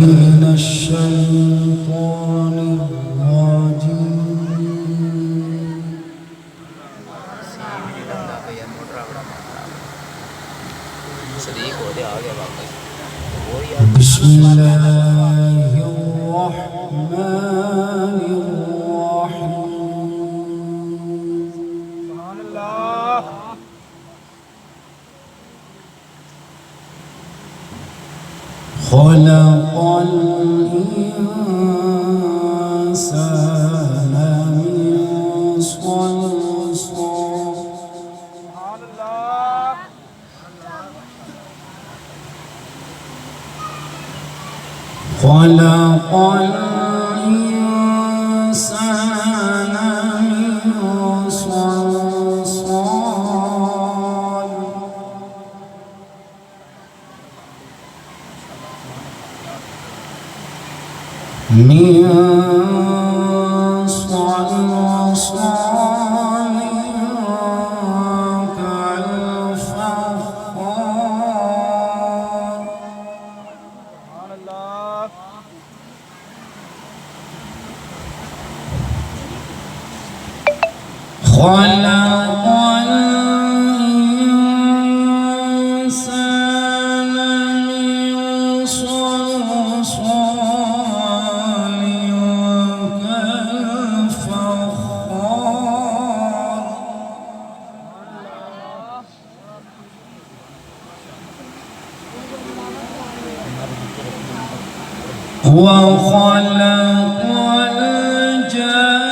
من الشيطان الرجيم. بسم الله الرحمن الرحيم. سبحان الله. خلق الإنسان من صلصال. سبحان الله. خلق الإنسان من صلصال كالفخار. خلق الإنسان من صلصال كالفخار. وخلق الجن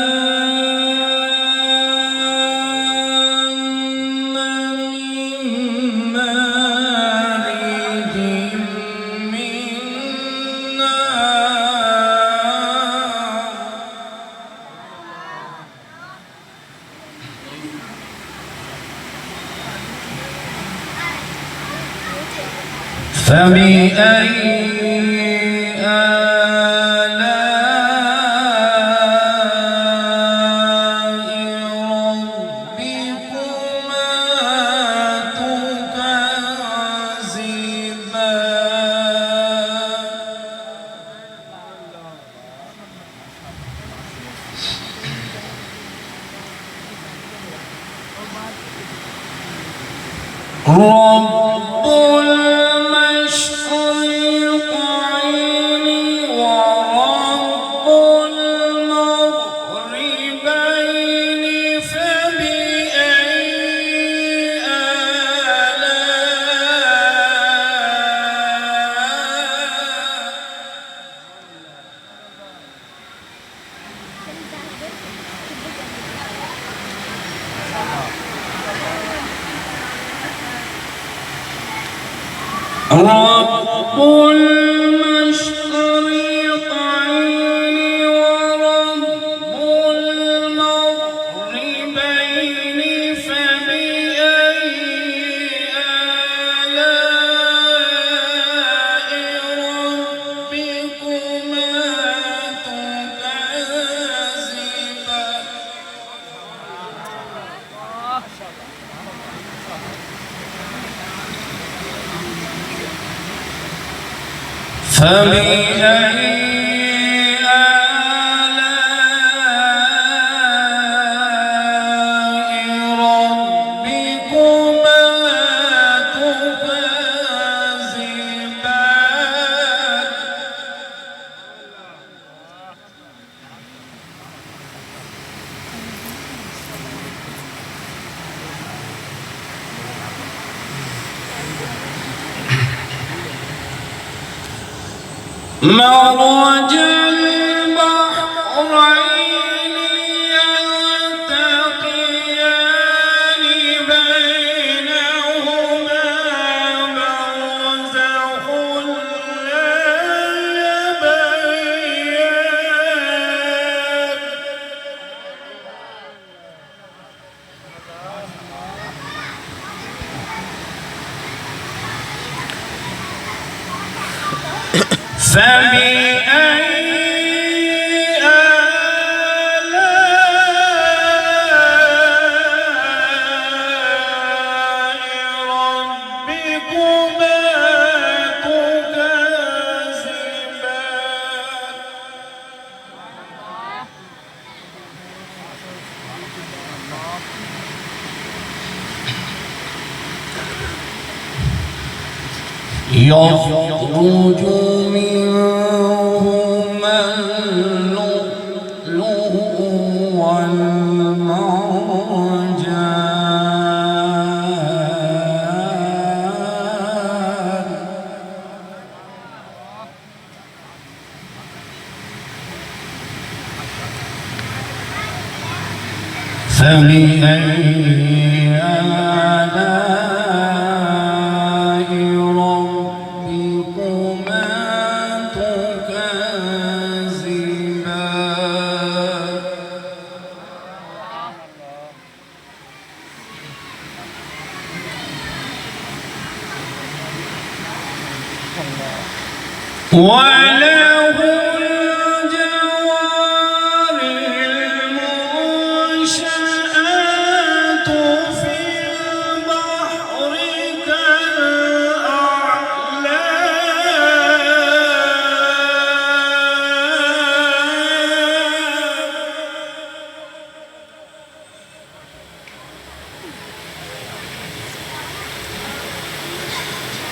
من مارج من نار. فبأي رب المشرقين ورب المغربين فبأي رب المشرقين ورب المغربين فبأي آلاء ربكما تكذبان. فبأي آلاء ربكما تكذبان. مرج البحرين يلتقيان بينهما برزخ لا يبغيان. فبأي آلاء ربكما تكذبان. يخرج منهما اللؤلؤ والمرجان فبأي آلاء ربكما تكذبان وله الجوار المنشآت في البحر كالأعلام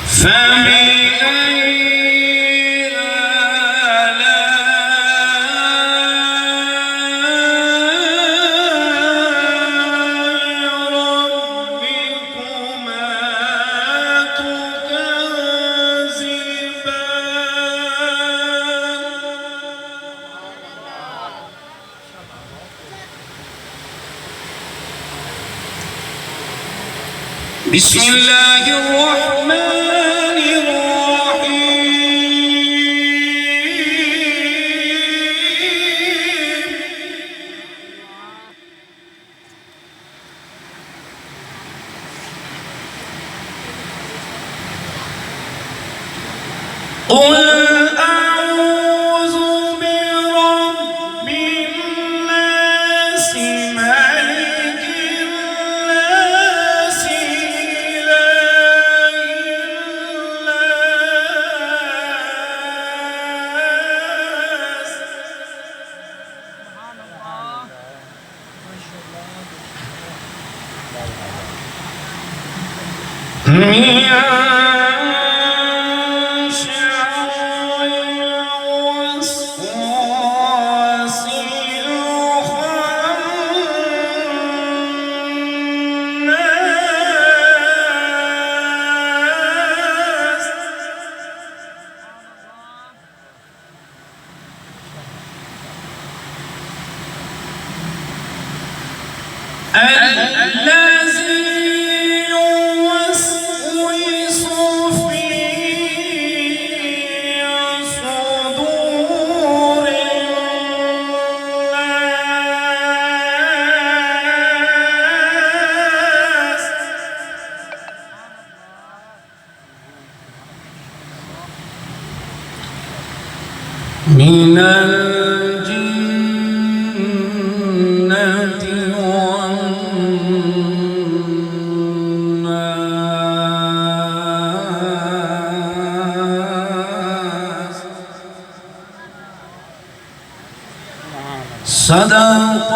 فبأي بسم الله الرحمن الرحيم قل أعوذ برب الناس ملك الناس إله الناس من الذي يوسوس في صدور الناس من الجنة والناس صدق